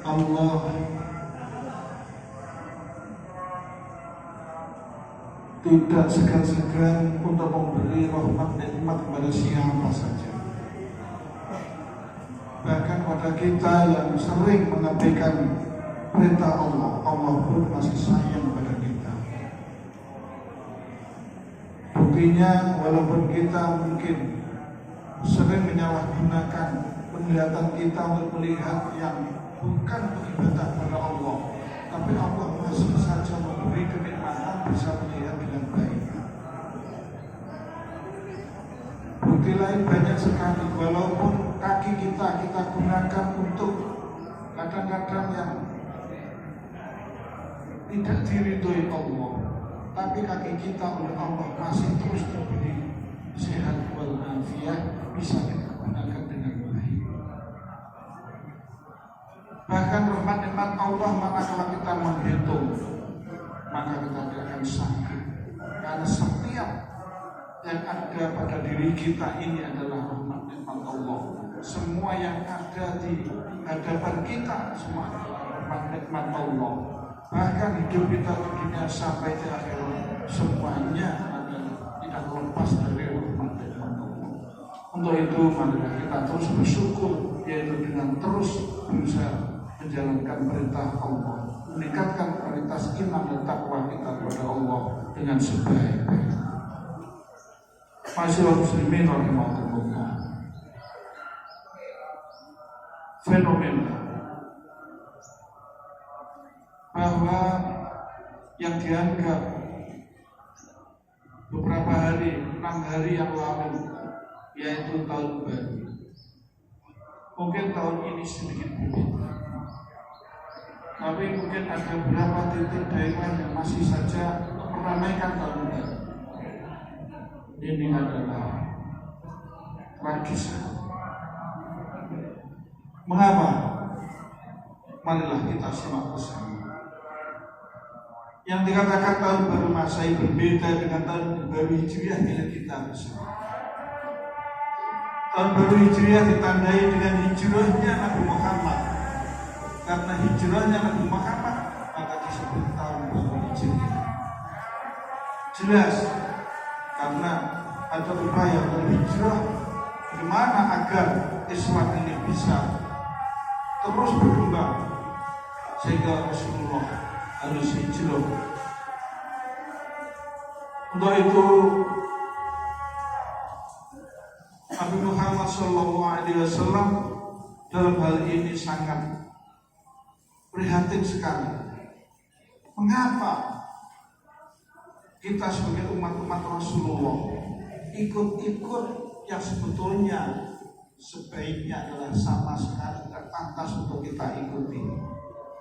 Allah tidak segan-segan untuk memberi rahmat nikmat kepada siapa saja. Bahkan pada kita yang sering mengabaikan perintah Allah, Allah pun masih sayang pada kita. Buktinya, walaupun kita mungkin sering menyalahgunakan penglihatan kita untuk melihat yang bukan beribadah pada Allah, tapi Allah masih saja memberi kenikmatan bisa melihat dengan baik. Bukti lain banyak sekali, walaupun kaki kita gunakan untuk kadang-kadang yang tidak diridhoi Allah, tapi kaki kita oleh Allah masih terus diberi sehat wal afiat, bisa kita gunakan dengan baik. Bahkan rahmat nikmat Allah manakala kita menghitung, maka kita tidak akan sanggup, karena setiap yang ada pada diri kita ini adalah rahmat nikmat Allah. Semua yang ada di hadapan kita semua adalah rahmat nikmat Allah. Bahkan hidup kita di dunia sampai di akhirat semuanya adalah tidak lepas dari rahmat nikmat Allah. Untuk itu marilah kita terus bersyukur, yaitu dengan terus berusaha menjalankan perintah Allah, meningkatkan kualitas iman dan takwa kita kepada Allah dengan sebaik-baiknya. Masyaallah muslimin rahimahullah. Fenomena bahwa yang dianggap beberapa hari, 6 hari yang lalu, yaitu tahun baru, mungkin tahun ini sedikit berbeda, tapi mungkin ada beberapa titik daerah yang masih saja meramaikan tahun baru. Ini adalah tragis. Mengapa? Marilah kita simak bersama. Yang dikatakan tahun baru Masehi berbeda dengan tahun baru Hijriah milik kita bersama. Tahun baru Hijriah ditandai dengan hijrahnya Nabi Muhammad. Karena hijrahnya Nabi Muhammad, maka disebut tahun baru Hijriah. Jelas, karena ada upaya berhijrah, bagaimana agar Islam ini bisa terus berkembang, sehingga Rasulullah harus hijrah. Untuk itu Nabi Muhammad SAW dalam hal ini sangat prihatin sekali. Mengapa kita sebagai umat-umat Rasulullah ikut-ikut yang sebetulnya sebaiknya adalah sama sekali tidak pantas untuk kita ikuti,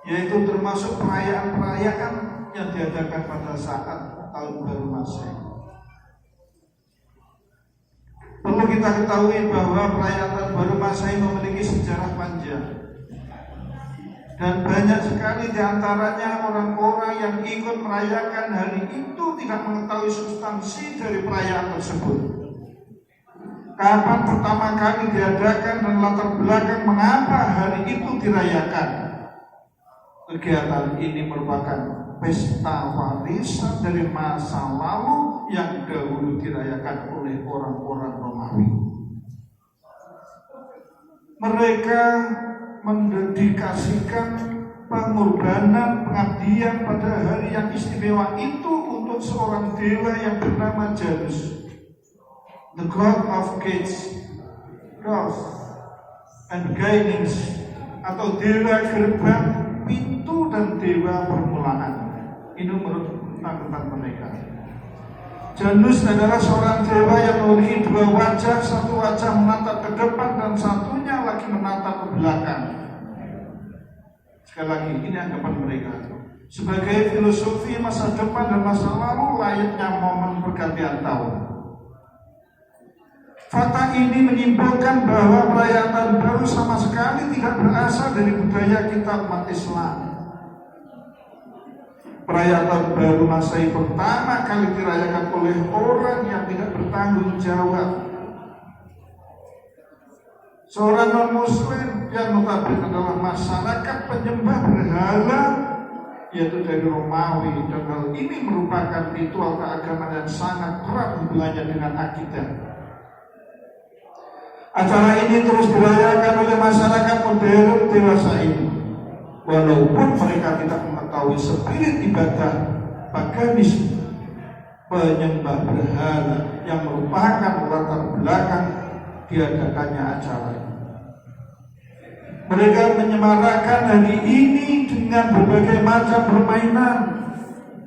yaitu termasuk perayaan-perayaan yang diadakan pada saat tahun baru Masehi. Perlu kita ketahui bahwa perayaan tahun baru Masehi memiliki sejarah panjang, dan banyak sekali diantaranya orang-orang yang ikut merayakan hari itu tidak mengetahui substansi dari perayaan tersebut. Kapan pertama kali diadakan dan latar belakang mengapa hari itu dirayakan. Kegiatan ini merupakan pesta warisan dari masa lalu yang dahulu dirayakan oleh orang-orang Romawi. Mereka mendedikasikan pengorbanan, pengabdian pada hari yang istimewa itu untuk seorang dewa yang bernama Janus, the god of gates, doors, and guidance, atau dewa gerbang, pintu, dan dewa permulaan. Ini menurut tanggapan mereka. Janus adalah seorang dewa yang memiliki dua wajah, satu wajah menatap ke depan dan satunya lagi menatap ke belakang. Sekali lagi, ini anggapan mereka. Sebagai filosofi masa depan dan masa lalu layaknya momen pergantian tahun. Fakta ini menyimpulkan bahwa perayaan baru sama sekali tidak berasal dari budaya kita umat Islam. Perayaan baru Masehi pertama kali dirayakan oleh orang yang tidak bertanggung jawab, seorang non-muslim yang notabene adalah masyarakat penyembah berhala, yaitu dari Romawi, dan hal ini merupakan ritual keagamaan yang sangat erat hubungannya dengan akidah. Acara ini terus dirayakan oleh masyarakat modern dewasa ini, walaupun mereka tidak mengetahui spirit ibadah paganisme, penyembah berhala yang merupakan latar belakang diadakannya acara ini. Mereka menyemarakan hari ini dengan berbagai macam permainan,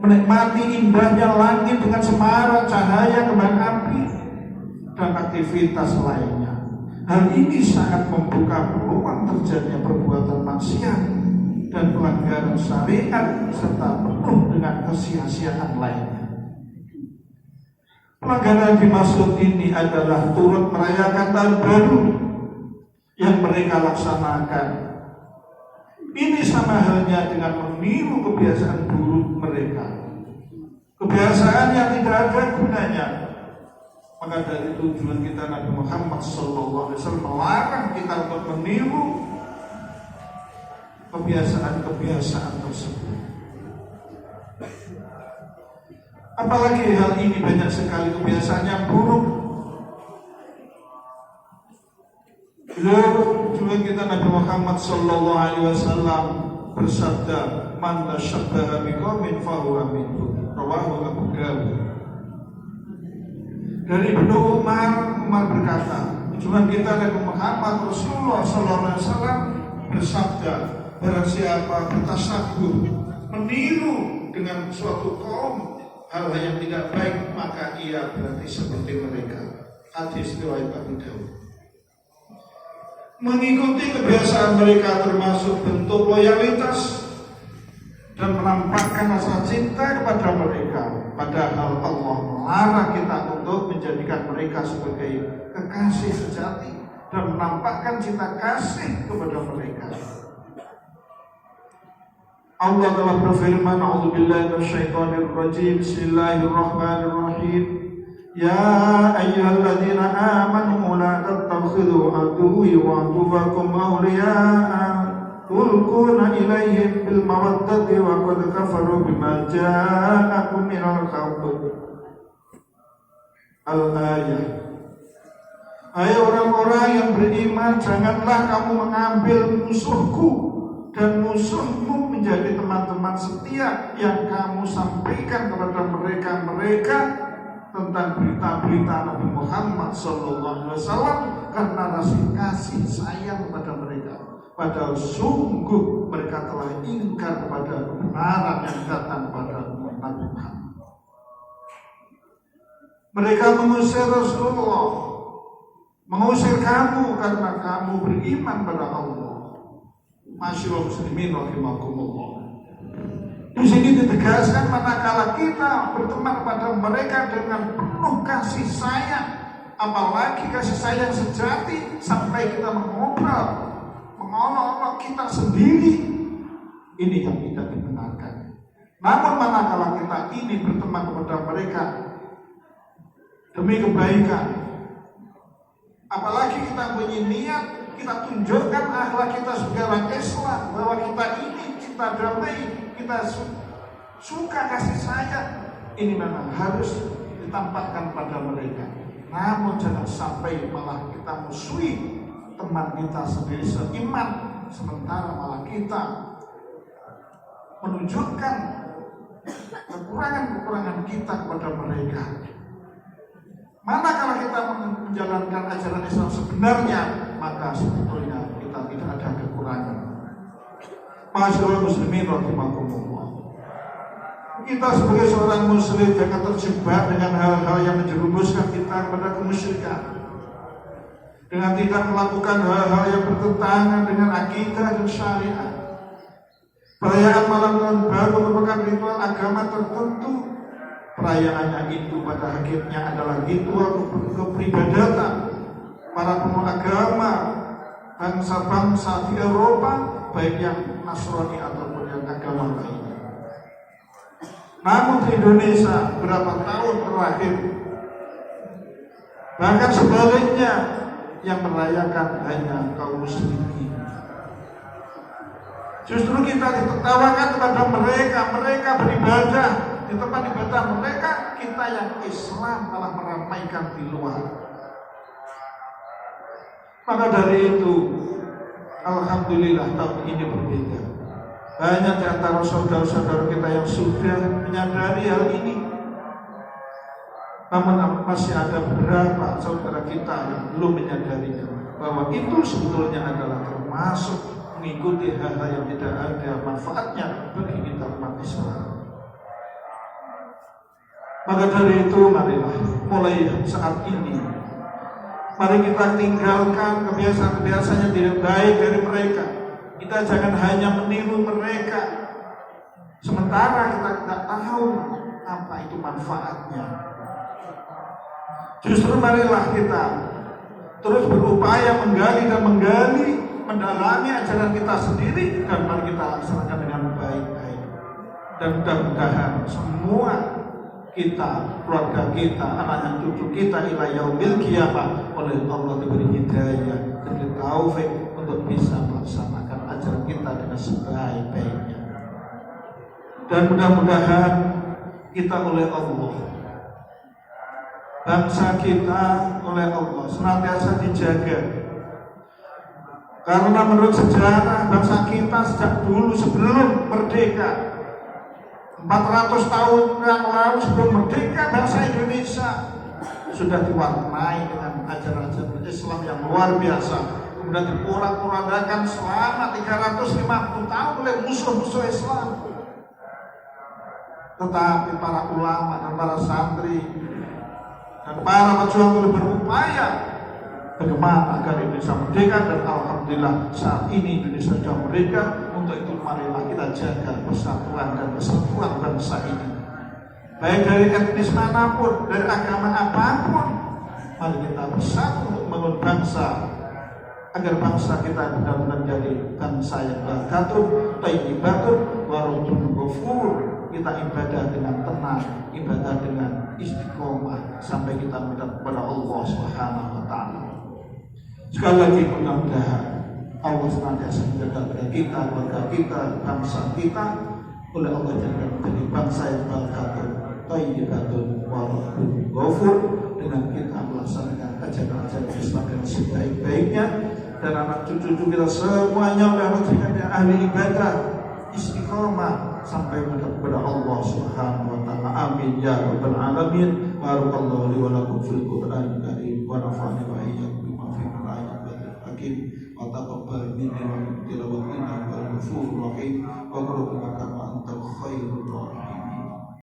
menikmati indahnya langit dengan semarak cahaya kembang api, dan aktivitas lainnya. Hal ini sangat membuka peluang terjadinya perbuatan maksiat dan pelanggaran syariat serta penuh dengan kesia-siaan lainnya. Pelanggaran dimaksud ini adalah turut merayakan tahun baru yang mereka laksanakan. Ini sama halnya dengan meniru kebiasaan buruk mereka, kebiasaan yang tidak ada gunanya. Maka dari tujuan kita Nabi Muhammad SAW melarang kita untuk meniru kebiasaan-kebiasaan tersebut. Apalagi hal ini banyak sekali kebiasaan yang buruk. Tujuan kita Nabi Muhammad SAW bersabda, "Man tashabbaha biqaumin fahuwa minhum." Rawahu Abu Dawud. Dari Ibnu Umar berkata, tujuan kita Nabi Muhammad Rasulullah SAW bersabda, barang siapa bertasabuh, meniru dengan suatu kaum hal yang tidak baik, maka ia berarti seperti mereka. Hadis riwayat Abu Dawud. Mengikuti kebiasaan mereka termasuk bentuk loyalitas dan menampakkan rasa cinta kepada mereka. Padahal Allah melarang kita untuk menjadikan mereka sebagai kekasih sejati dan menampakkan cinta kasih kepada mereka. Allah telah berfirman, "A'udzubillahi minasyaitonirrajim. Bismillahirrahmanirrahim. Ya ayyuhalladzina amanu la tattakhidhu aduwwi wa aduwwakum awliya'a tulquna ilaihim bil mawaddati wa qad kafaru bima ja'akum minal haqq." Al-ayah. Hai orang-orang yang beriman, janganlah kamu mengambil musuhku dan musuhmu menjadi teman-teman setia yang kamu sampaikan kepada mereka tentang berita-berita Nabi Muhammad SAW karena rasa kasih sayang kepada mereka. Padahal sungguh mereka telah ingkar kepada kebenaran yang datang pada Nabi Muhammad. Mereka mengusir Rasulullah, mengusir kamu karena kamu beriman pada Allah. Masyaallah muslimin rahimakumullah. Di sini ditegaskan manakala kita berteman pada mereka dengan penuh kasih sayang, apalagi kasih sayang sejati sampai kita mengolok-olok kita sendiri, ini yang tidak dibenarkan. Namun manakala kita ini berteman kepada mereka demi kebaikan, apalagi kita punya niat, kita tunjukkan akhlak kita sebagai orang Islam, bahwa kita ini cinta damai, kita suka kasih sayang, ini memang harus ditampakkan pada mereka. Namun jangan sampai malah kita musuhi teman kita sendiri seiman, sementara malah kita menunjukkan kekurangan-kekurangan kita kepada mereka. Manakala kita menjalankan ajaran Islam sebenarnya, maka sebetulnya kita tidak ada kekurangan. Masyaallah muslimin rahimakumullah. Kita sebagai seorang muslim jangan terjebak dengan hal-hal yang menjerumuskan kita kepada kemusyrikan, dengan tidak melakukan hal-hal yang bertentangan dengan akidah dan syariat. Perayaan malam tahun baru merupakan ritual agama tertentu. Perayaannya itu pada hakikatnya adalah ritual kepribadatan para pemeluk agama bangsa-bangsa di Eropa, baik yang Nasrani ataupun yang agama lainnya. Namun di Indonesia berapa tahun terakhir, bahkan sebaliknya, yang merayakan hanya kaum muslimin. Justru kita ditertawakan kepada mereka beribadah di tempat ibadah mereka, kita yang Islam malah meramaikan di luar. Maka dari itu, alhamdulillah tahun ini berbeda. Banyak di antara saudara-saudara kita yang sudah menyadari hal ini. Namun masih ada beberapa saudara kita yang belum menyadarinya, bahwa itu sebetulnya adalah termasuk mengikuti hal-hal yang tidak ada manfaatnya bagi kita umat Islam. Maka dari itu marilah mulai saat ini, mari kita tinggalkan kebiasaan-kebiasaan yang tidak baik dari mereka. Kita jangan hanya meniru mereka, sementara kita tidak tahu apa itu manfaatnya. Justru marilah kita terus berupaya menggali, mendalami ajaran kita sendiri, dan mari kita laksanakan dengan baik-baik. Dan mudah-mudahan semua kita, keluarga kita, anak cucu kita ila yaumil qiyamah oleh Allah diberi hidayah, diberi taufik untuk bisa melaksanakan ajaran kita dengan sebaik-baiknya. Dan mudah-mudahan kita oleh Allah, bangsa kita oleh Allah senantiasa dijaga. Karena menurut sejarah bangsa kita sejak dulu sebelum merdeka, 400 tahun yang lalu sebelum merdeka, bangsa Indonesia sudah diwarnai dengan ajaran-ajaran Islam yang luar biasa. Kemudian diporak-porandakan selama 350 tahun oleh musuh-musuh Islam. Tetapi para ulama dan para santri dan para pejuang boleh berupaya bagaimana agar Indonesia merdeka, dan alhamdulillah saat ini Indonesia sudah merdeka. Untuk itu marilah kita jaga persatuan dan kesatuan bangsa ini, baik dari etnis manapun, dari agama apapun. Mari kita bersatu untuk membangun bangsa, agar bangsa kita benar-benar menjadi bangsa yang barakatuh, thayyibatun wa rabbun ghafur. Kita ibadah dengan tenang, ibadah dengan istiqomah sampai kita menghadap kepada Allah Subhanahu wa taala. Sekali lagi mudah-mudahan Allah senantiasa menjaga kita, keluarga kita, bangsa kita, oleh Allah jadikan menjadi bangsa yang barakatuh, thayyibatun wa rabbun ghafur, dengan kita melaksanakan ajaran-ajaran Islam dengan sebaik-baiknya, dan anak cucu kita semuanya oleh Allah jadikan ahli ibadah, istiqomah sampai kepada Allah Subhanahu wa taala. Amin ya rabbal alamin. Barakallahu li wa lakum fil Qur'anil karim wa nafa'ani wa iyyakum bima fihi min ayatil hakim wa taqabbal minni wa min tilawatina wal ghafurur rahim wa qul kama antal